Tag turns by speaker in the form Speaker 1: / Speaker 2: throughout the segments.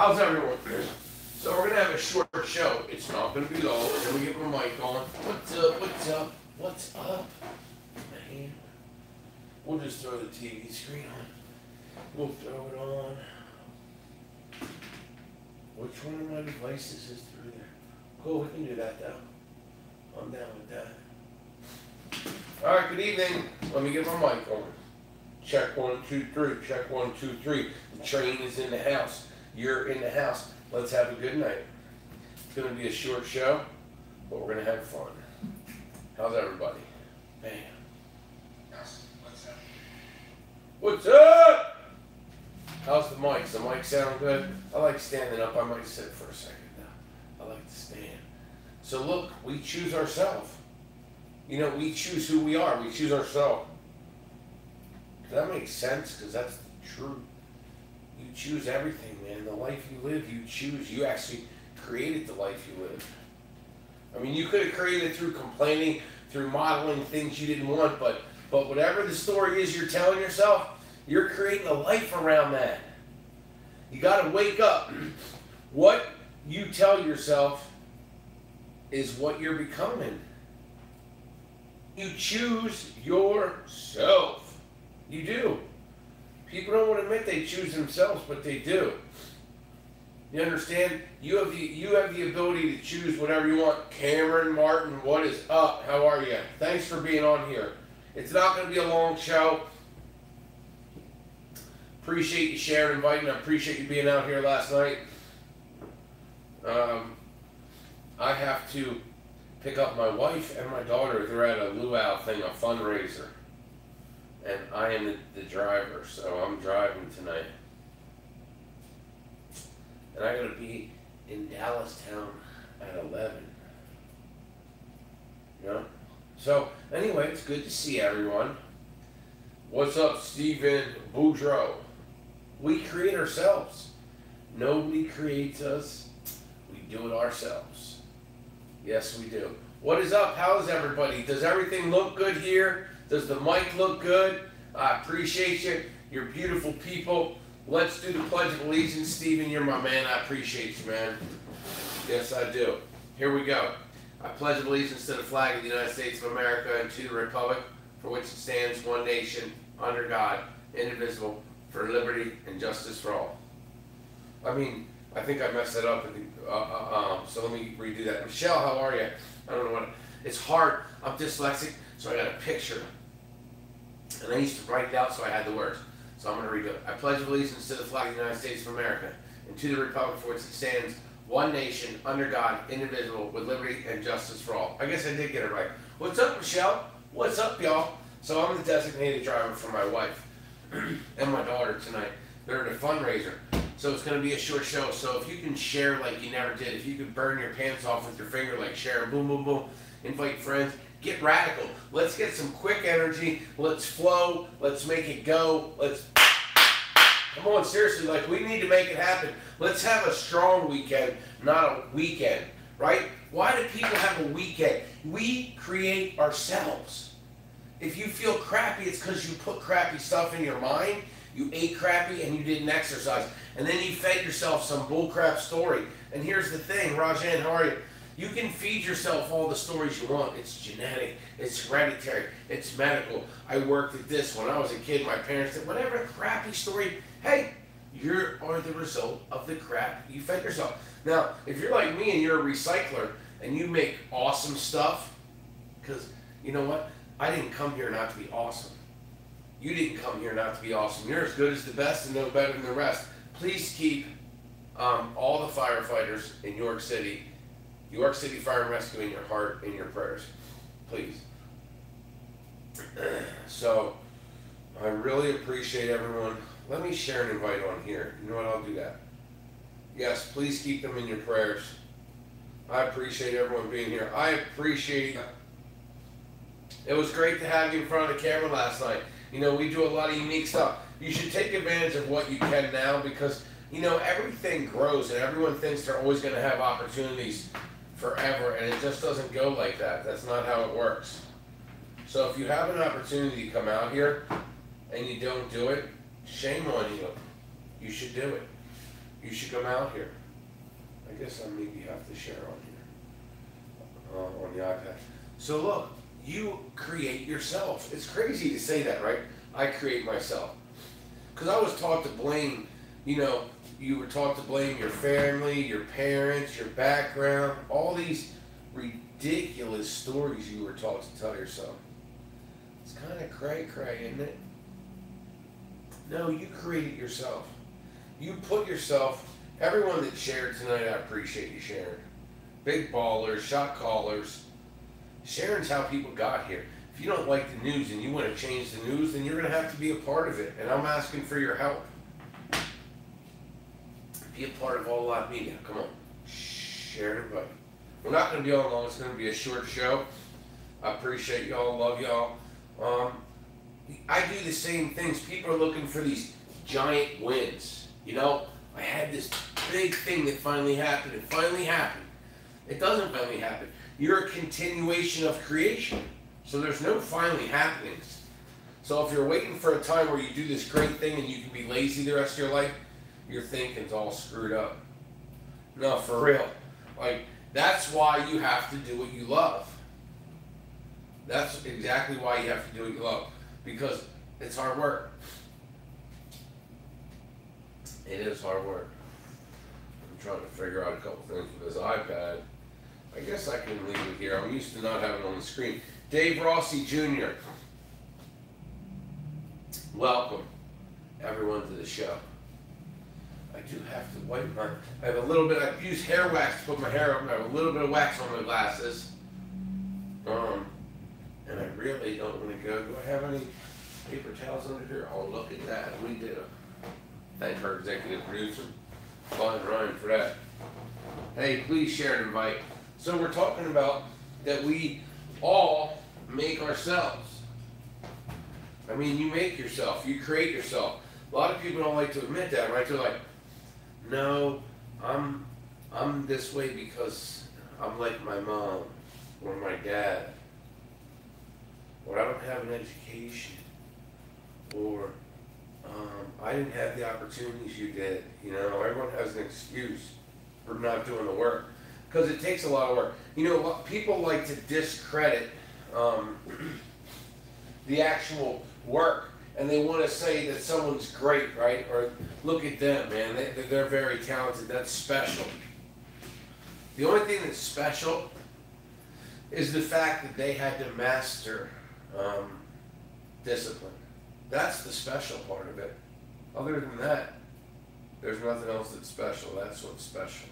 Speaker 1: How's everyone? So we're gonna have a short show. It's not gonna be long. Let me get my mic on. What's up? What's up? What's up, man? We'll just throw the TV screen on. We'll throw it on. Which one of my devices is through there? Cool, we can do that though. I'm down with that. Alright, good evening. Let me get my mic on. Check 1, 2, 3. Check 1, 2, 3. The train is in the house. You're in the house. Let's have a good night. It's going to be a short show, but we're going to have fun. How's everybody? Bam. What's up? How's the mics? The mics sound good? I like standing up. I might sit for a second though. I like to stand. So look, we choose ourselves. You know, we choose who we are. We choose ourselves. Does that make sense? Because that's the truth. You choose everything, man. The life you live, you choose. You actually created the life you live. I mean, you could have created it through complaining, through modeling things you didn't want, but whatever the story is you're telling yourself, you're creating a life around that. You got to wake up. What you tell yourself is what you're becoming. You choose yourself. You do. People don't want to admit they choose themselves, but they do. You understand? You have the ability to choose whatever you want. Cameron Martin, what is up? How are you? Thanks for being on here. It's not going to be a long show. Appreciate you sharing, inviting. I appreciate you being out here last night. I have to pick up my wife and my daughter. They're at a luau thing, a fundraiser. And I am the driver, so I'm driving tonight. And I gotta be in Dallas town at 11. You know? So, anyway, it's good to see everyone. What's up, Stephen Boudreau? We create ourselves. Nobody creates us. We do it ourselves. Yes, we do. What is up? How's everybody? Does everything look good here? Does the mic look good? I appreciate you. You're beautiful people. Let's do the Pledge of Allegiance. Stephen, you're my man. I appreciate you, man. Yes, I do. Here we go. I pledge allegiance to the flag of the United States of America and to the republic for which it stands, one nation, under God, indivisible, for liberty and justice for all. I mean, I think I messed that up. So let me redo that. Michelle, how are you? I don't know what. It's hard. I'm dyslexic, so I got a picture. And I used to write it out so I had the words. So I'm going to redo it. I pledge allegiance to the flag of the United States of America and to the republic for which it stands, one nation, under God, indivisible, with liberty and justice for all. I guess I did get it right. What's up, Michelle? What's up, y'all? So I'm the designated driver for my wife and my daughter tonight. They're at a fundraiser. So it's going to be a short show. So if you can share like you never did, if you can burn your pants off with your finger, like share, boom, boom, boom, invite friends, get radical. Let's get some quick energy. Let's flow. Let's make it go. Let's, come on, seriously, like we need to make it happen. Let's have a strong weekend, not a weekend, right? Why do people have a weekend? We create ourselves. If you feel crappy, it's because you put crappy stuff in your mind. You ate crappy and you didn't exercise. And then you fed yourself some bullcrap story. And here's the thing, Rajan, how are you? You can feed yourself all the stories you want. It's genetic, it's hereditary, it's medical. I worked at this when I was a kid. My parents said, whatever crappy story, hey, you are the result of the crap you fed yourself. Now, if you're like me and you're a recycler and you make awesome stuff, because you know what? I didn't come here not to be awesome. You didn't come here not to be awesome. You're as good as the best and no better than the rest. Please keep all the firefighters in York City Fire and Rescue in your heart, in your prayers. Please. So, I really appreciate everyone. Let me share an invite on here. You know what? I'll do that. Yes, please keep them in your prayers. I appreciate everyone being here. I appreciate it. Was great to have you in front of the camera last night. You know, we do a lot of unique stuff. You should take advantage of what you can now because, you know, everything grows and everyone thinks they're always going to have opportunities forever, and it just doesn't go like that. That's not how it works. So if you have an opportunity to come out here and you don't do it, shame on you. You should do it. You should come out here. I guess I maybe have to share on here, on the iPad. So look, you create yourself. It's crazy to say that, right? I create myself. Because I was taught to blame, you were taught to blame your family, your parents, your background, all these ridiculous stories you were taught to tell yourself. It's kind of cray-cray, isn't it? No, you create it yourself. You put yourself, everyone that shared tonight, I appreciate you sharing. Big ballers, shot callers. Sharing's how people got here. If you don't like the news and you want to change the news, then you're going to have to be a part of it. And I'm asking for your help. Be a part of All Live Media. Come on. Share it, everybody. We're not going to be on long. It's going to be a short show. I appreciate y'all. Love y'all. I do the same things. People are looking for these giant wins. I had this big thing that finally happened. It finally happened. It doesn't finally happen. You're a continuation of creation. So there's no finally happenings. So if you're waiting for a time where you do this great thing and you can be lazy the rest of your life, your thinking's all screwed up. No, for real. That's why you have to do what you love. That's exactly why you have to do what you love. Because it's hard work. It is hard work. I'm trying to figure out a couple things with this iPad. I guess I can leave it here. I'm used to not having it on the screen. Dave Rossi Jr. Welcome, everyone, to the show. I do have to wipe I have a little bit, I've used hair wax to put my hair up. I have a little bit of wax on my glasses. And I really don't want to go. Do I have any paper towels under here? Oh, look at that. We did thank our executive producer, Brian Ryan, for that. Hey, please share and invite. So we're talking about that we all make ourselves. I mean, you make yourself. You create yourself. A lot of people don't like to admit that, right? They're like, no, I'm this way because I'm like my mom or my dad, or I don't have an education, or I didn't have the opportunities you did. Everyone has an excuse for not doing the work because it takes a lot of work. People like to discredit the actual work. And they want to say that someone's great, right? Or look at them, man. They're very talented. That's special. The only thing that's special is the fact that they had to master discipline. That's the special part of it. Other than that, there's nothing else that's special. That's what's special.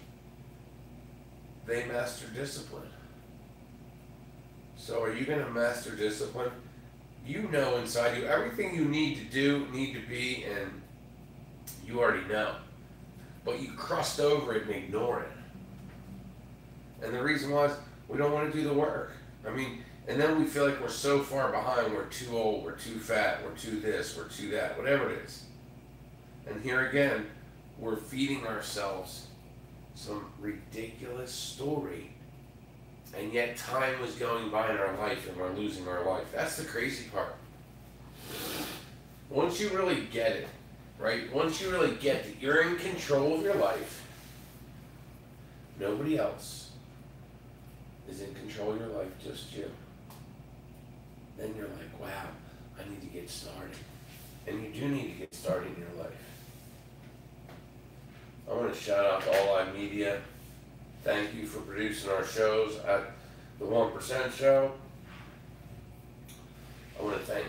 Speaker 1: They master discipline. So are you going to master discipline? You know inside you everything you need to do, need to be, and you already know. But you crust over it and ignore it. And the reason was we don't want to do the work. And then we feel like we're so far behind, we're too old, we're too fat, we're too this, we're too that, whatever it is. And here again, we're feeding ourselves some ridiculous story. And yet time was going by in our life and we're losing our life. That's the crazy part. Once you really get it, right? Once you really get that you're in control of your life, nobody else is in control of your life, just you. Then you're like, wow, I need to get started. And you do need to get started in your life. I want to shout out to All Live Media. Thank you for producing our shows at the 1% Show. I want to thank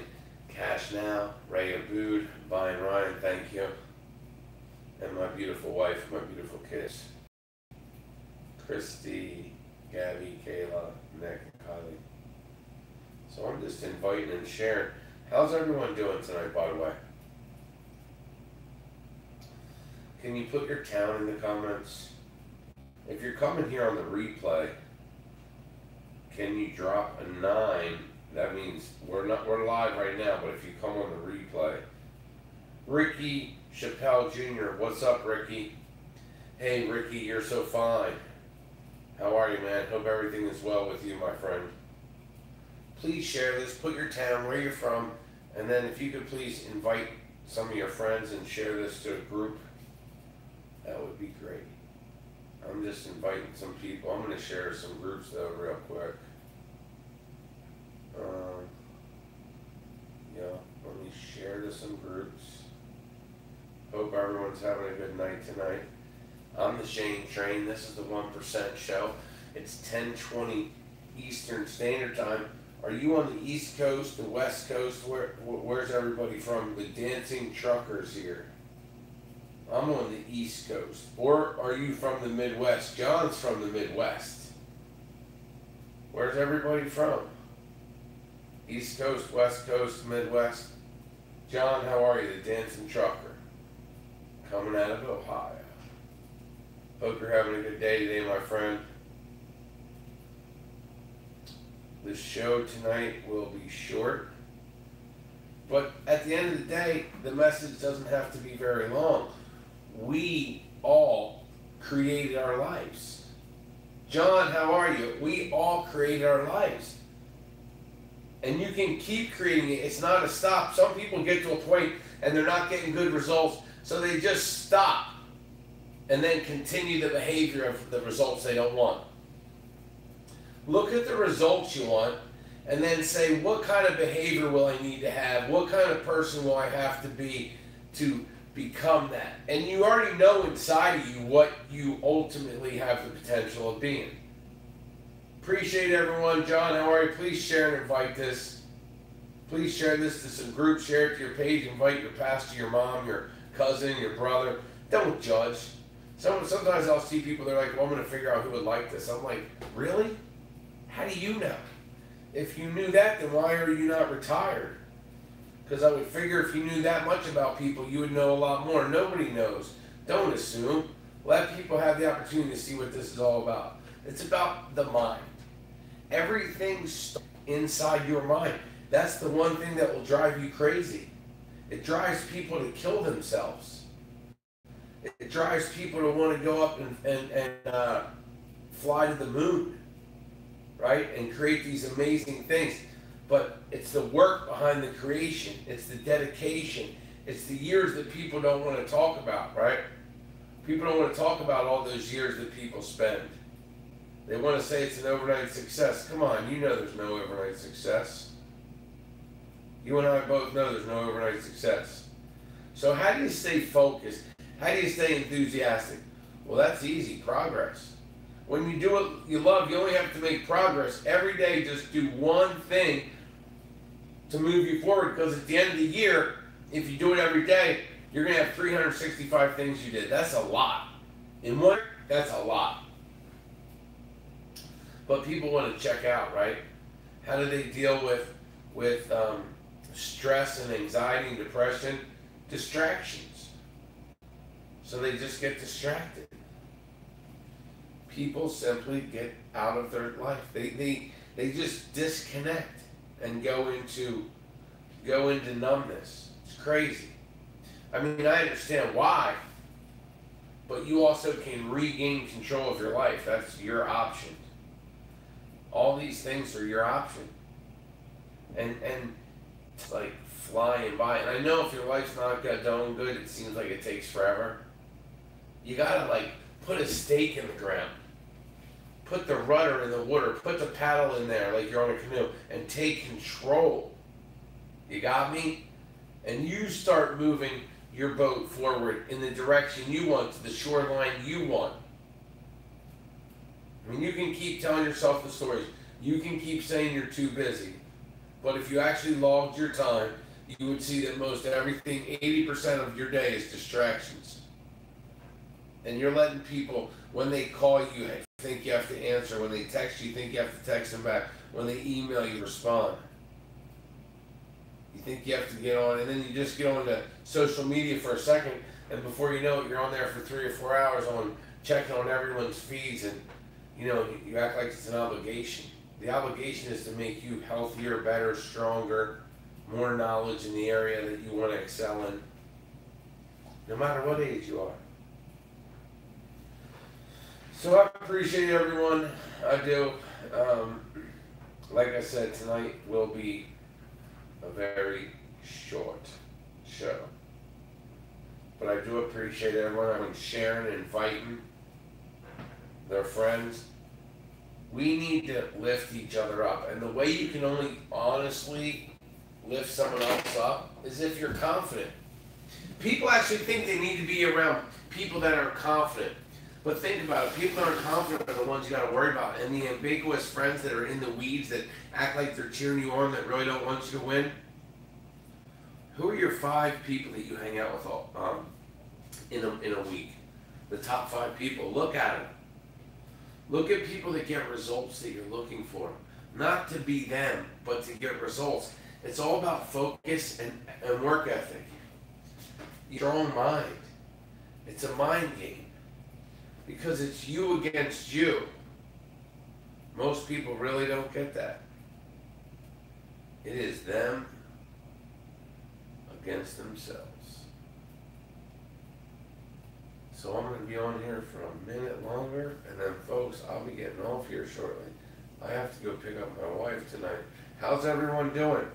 Speaker 1: Cash Now, Ray Abood, Brian Ryan, thank you. And my beautiful wife, my beautiful kids. Christy, Gabby, Kayla, Nick, and Kylie. So I'm just inviting and sharing. How's everyone doing tonight, by the way? Can you put your town in the comments? If you're coming here on the replay, can you drop a 9? That means we're live right now, but if you come on the replay. Ricky Chappelle Jr., what's up, Ricky? Hey, Ricky, you're so fine. How are you, man? Hope everything is well with you, my friend. Please share this, put your town, where you're from, and then if you could please invite some of your friends and share this to a group. That would be great. I'm just inviting some people. I'm going to share some groups though real quick. Yeah, let me share to some groups. Hope everyone's having a good night tonight. I'm the Shane Train. This is the 1% show. It's 10:20 Eastern Standard Time. Are you on the East Coast, the West Coast? Where's everybody from? The dancing truckers here. I'm on the East Coast. Or are you from the Midwest? John's from the Midwest. Where's everybody from? East Coast, West Coast, Midwest. John, how are you? The dancing trucker. Coming out of Ohio. Hope you're having a good day today, my friend. The show tonight will be short. But at the end of the day, the message doesn't have to be very long. We all created our lives. John, how are you? We all created our lives. And you can keep creating it. It's not a stop. Some people get to a point and they're not getting good results, so they just stop and then continue the behavior of the results they don't want. Look at the results you want and then say, what kind of behavior will I need to have? What kind of person will I have to be to become that? And you already know inside of you what you ultimately have the potential of being. Appreciate everyone. John, how are you? Please share and invite this. Please share this to some groups. Share it to your page. Invite your pastor, your mom, your cousin, your brother. Don't judge. Sometimes I'll see people, they're like, well, I'm going to figure out who would like this. I'm like, really? How do you know? If you knew that, then why are you not retired? Because I would figure if you knew that much about people, you would know a lot more. Nobody knows. Don't assume. Let people have the opportunity to see what this is all about. It's about the mind. Everything starts inside your mind. That's the one thing that will drive you crazy. It drives people to kill themselves. It drives people to want to go up and fly to the moon, right? And create these amazing things. But it's the work behind the creation. It's the dedication. It's the years that people don't want to talk about, right? People don't want to talk about all those years that people spend. They want to say it's an overnight success. Come on, you know there's no overnight success. You and I both know there's no overnight success. So how do you stay focused? How do you stay enthusiastic? Well, that's easy. Progress. When you do what you love, you only have to make progress. Every day, just do one thing to move you forward, because at the end of the year, if you do it every day, you're going to have 365 things you did. That's a lot. In one year, that's a lot. But people want to check out, right? How do they deal with stress and anxiety and depression? Distractions. So they just get distracted. People simply get out of their life. They just disconnect and go into numbness. It's crazy. I mean, I understand why, but you also can regain control of your life. That's your option. All these things are your option. And it's like flying by. And I know if your life's not going good, it seems like it takes forever. You gotta like put a stake in the ground. Put the rudder in the water. Put the paddle in there like you're on a canoe and take control. You got me? And you start moving your boat forward in the direction you want, to the shoreline you want. I mean, you can keep telling yourself the stories. You can keep saying you're too busy. But if you actually logged your time, you would see that most everything, 80% of your day is distractions. And you're letting people, when they call you, think you have to answer. When they text you, think you have to text them back. When they email you, respond. You think you have to get on, and then you just get on to social media for a second, and before you know it, you're on there for 3 or 4 hours on checking on everyone's feeds, and you act like it's an obligation. The obligation is to make you healthier, better, stronger, more knowledge in the area that you want to excel in, no matter what age you are. So I appreciate everyone. I do. Like I said, tonight will be a very short show. but I do appreciate everyone. I've been sharing and inviting their friends. We need to lift each other up. And the way you can only honestly lift someone else up is if you're confident. People actually think they need to be around people that are confident. But think about it. People that aren't confident are the ones you got to worry about. And the ambiguous friends that are in the weeds that act like they're cheering you on that really don't want you to win. Who are your 5 people that you hang out with all, in a week? The top 5 people. Look at them. Look at people that get results that you're looking for. Not to be them, but to get results. It's all about focus and work ethic. Your own mind. It's a mind game. Because it's you against you. Most people really don't get that. It is them against themselves. So I'm going to be on here for a minute longer, and then folks, I'll be getting off here shortly. I have to go pick up my wife tonight. How's everyone doing?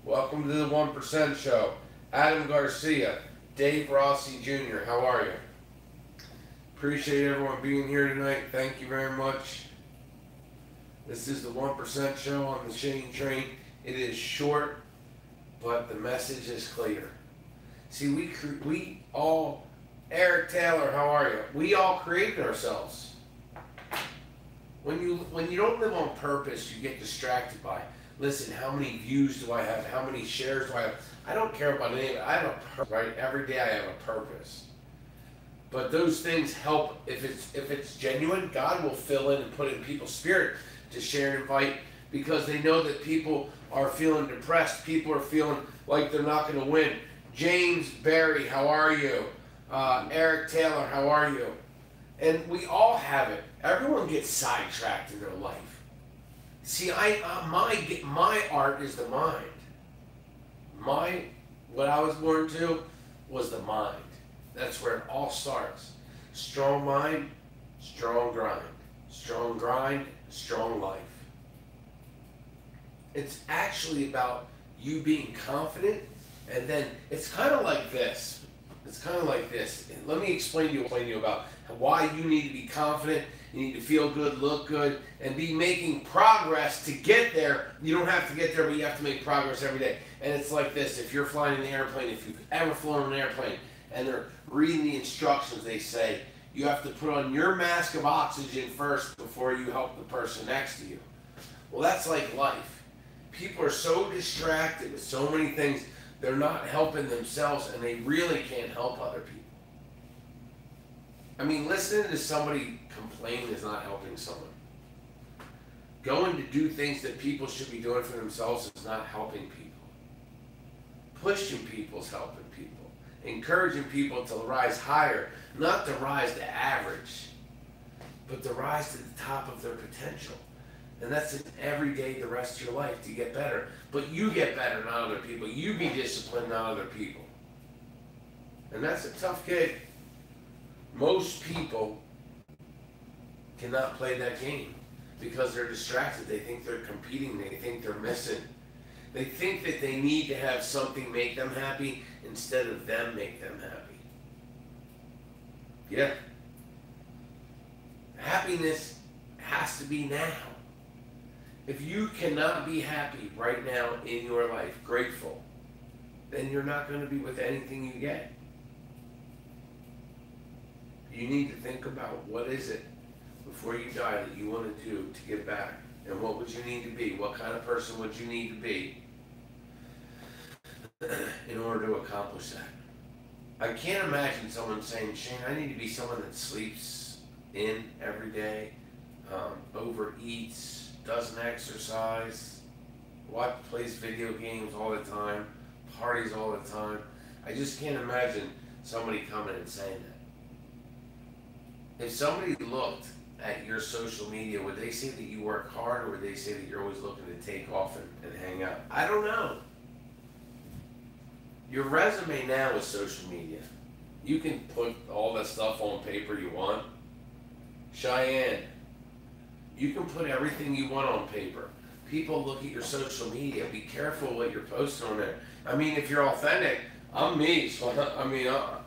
Speaker 1: Welcome to the 1% Show. Adam Garcia, Dave Rossi Jr., how are you? Appreciate everyone being here tonight. Thank you very much. This is the 1% Show on the Shane Train. It is short, but the message is clear. See, we all, Eric Taylor, how are you? We all created ourselves. When you don't live on purpose, you get distracted by, listen, how many views do I have? How many shares do I have? I don't care about any of it. I have a purpose, right? Every day I have a purpose. But those things help. If it's genuine, God will fill in and put it in people's spirit to share and invite, because they know that people are feeling depressed. People are feeling like they're not going to win. James Barry, how are you? Eric Taylor, how are you? And we all have it. Everyone gets sidetracked in their life. See, my art is the mind. What I was born to was the mind. That's where it all starts. Strong mind, strong grind. Strong grind, strong life. It's actually about you being confident, and then it's kind of like this. It's kind of like this. And let me explain to you about why you need to be confident. You need to feel good, look good, and be making progress to get there. You don't have to get there, but you have to make progress every day. And it's like this. If you're flying an airplane, if you've ever flown an airplane, and they're reading the instructions, they say, you have to put on your mask of oxygen first before you help the person next to you. Well, that's like life. People are so distracted with so many things, they're not helping themselves, and they really can't help other people. I mean, listening to somebody complain is not helping someone. Going to do things that people should be doing for themselves is not helping people. Pushing people is helping people. Encouraging people to rise higher, not to rise to average, but to rise to the top of their potential. And that's in every day the rest of your life to get better. But you get better, not other people. You be disciplined, not other people. And that's a tough gig. Most people cannot play that game because they're distracted. They think they're competing. They think they're missing. They think that they need to have something make them happy instead of them make them happy. Yeah. Happiness has to be now. If you cannot be happy right now in your life, grateful, then you're not going to be with anything you get. You need to think about what is it before you die that you want to do to give back. And what would you need to be? What kind of person would you need to be in order to accomplish that? I can't imagine someone saying, Shane, I need to be someone that sleeps in every day, overeats, doesn't exercise, plays video games all the time, parties all the time. I just can't imagine somebody coming and saying that. If somebody looked at your social media, would they say that you work hard, or would they say that you're always looking to take off and hang out? I don't know. Your resume now is social media. You can put all that stuff on paper you want. Cheyenne, you can put everything you want on paper. People look at your social media. Be careful what you're posting on there. I mean, if you're authentic, I'm me. So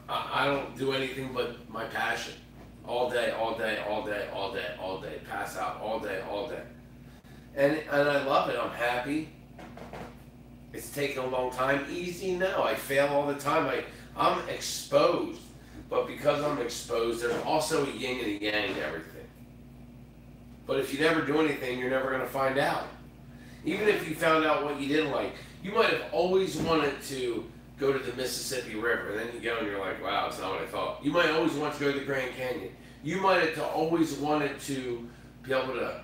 Speaker 1: I don't do anything but my passion. All day, all day, all day, all day, all day. Pass out all day, all day. And I love it. I'm happy. It's taken a long time. Easy now. I fail all the time. I'm exposed. But because I'm exposed, there's also a yin and a yang to everything. But if you never do anything, you're never going to find out. Even if you found out what you didn't like, you might have always wanted to go to the Mississippi River, and then you go and you're like, wow, it's not what I thought. You might always want to go to the Grand Canyon. You might have always wanted to be able to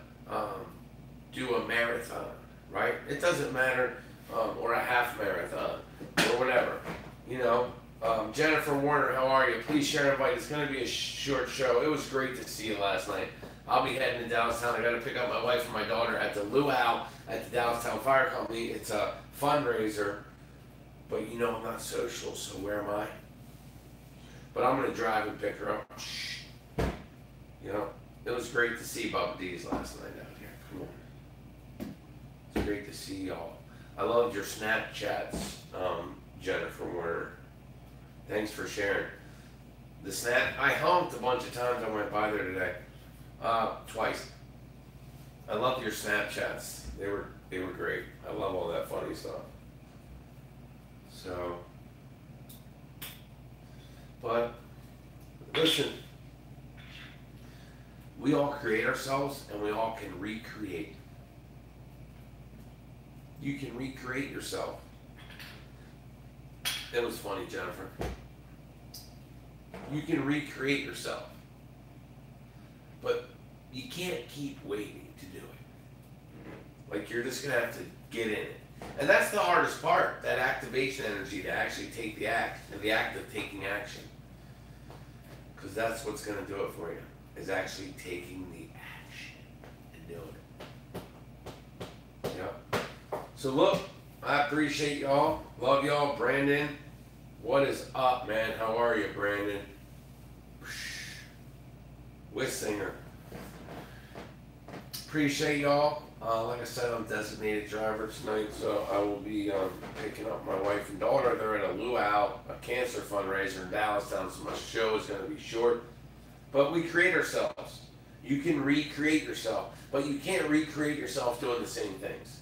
Speaker 1: do a marathon, right? It doesn't matter, or a half marathon, or whatever. You know, Jennifer Warner, how are you? Please share and invite. It's going to be a short show. It was great to see you last night. I'll be heading to Dallas-town. I got to pick up my wife and my daughter at the Luau at the Dallas-town Fire Company. It's a fundraiser, but you know I'm not social, so where am I? But I'm going to drive and pick her up. You know, it was great to see Bubba D's last night out here. Come on. It's great to see y'all. I loved your Snapchats, Jennifer Warner. Thanks for sharing. The snap, I honked a bunch of times. I went by there today. Twice. I love your Snapchats. They were great. I love all that funny stuff. So, but listen, we all create ourselves and we all can recreate. You can recreate yourself. It was funny, Jennifer. You can recreate yourself. But you can't keep waiting to do it. Like, you're just going to have to get in it. And that's the hardest part, that activation energy to actually take the act, and the act of taking action. Because that's what's going to do it for you, is actually taking the action and doing it. Yep. So look, I appreciate y'all. Love y'all. Brandon, what is up, man? How are you, Brandon? Wissinger. Appreciate y'all. Like I said, I'm designated driver tonight, so I will be picking up my wife and daughter. They're at a luau, a cancer fundraiser in Dallas-town, so my show is going to be short. But we create ourselves. You can recreate yourself, but you can't recreate yourself doing the same things.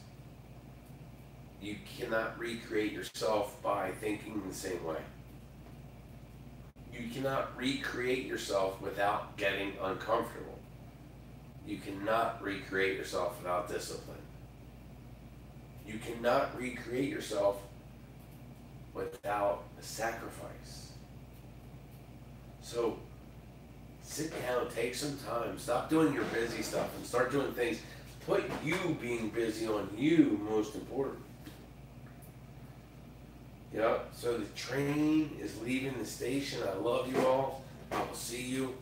Speaker 1: You cannot recreate yourself by thinking the same way. You cannot recreate yourself without getting uncomfortable. You cannot recreate yourself without discipline. You cannot recreate yourself without a sacrifice. So sit down, take some time, stop doing your busy stuff and start doing things. Put you being busy on you most important. Yeah, so the train is leaving the station. I love you all. I will see you.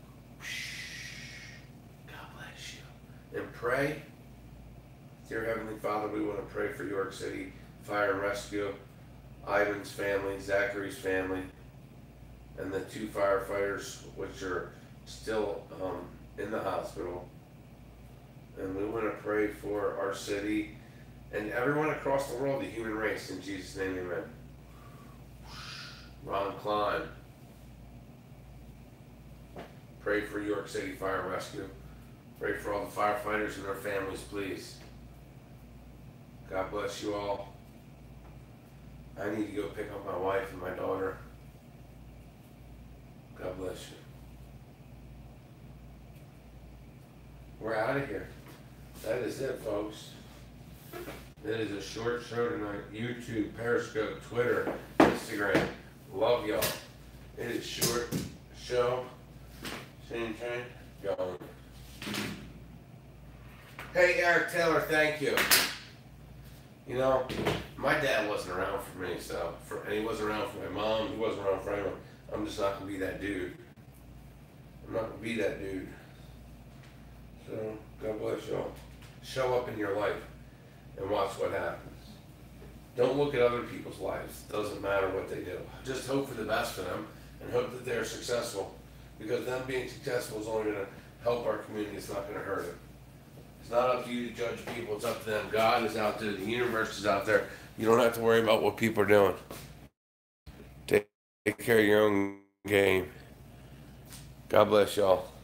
Speaker 1: God bless you. And pray. Dear Heavenly Father, we want to pray for York City Fire and Rescue, Ivan's family, Zachary's family, and the 2 firefighters which are still in the hospital. And we want to pray for our city and everyone across the world, the human race. In Jesus' name, amen. Ron Klein. Pray for York City Fire and Rescue. Pray for all the firefighters and their families, please. God bless you all. I need to go pick up my wife and my daughter. God bless you. We're out of here. That is it, folks. That is a short show tonight. YouTube, Periscope, Twitter, Instagram. Love y'all. It is short show. TheShaneTrain going. Hey, Eric Taylor, thank you. You know, my dad wasn't around for me, and he wasn't around for my mom. He wasn't around for anyone. I'm just not gonna be that dude. I'm not gonna be that dude. So God bless y'all. Show up in your life and watch what happens. Don't look at other people's lives. It doesn't matter what they do. Just hope for the best for them and hope that they're successful. Because them being successful is only going to help our community. It's not going to hurt it. It's not up to you to judge people. It's up to them. God is out there. The universe is out there. You don't have to worry about what people are doing. Take care of your own game. God bless y'all.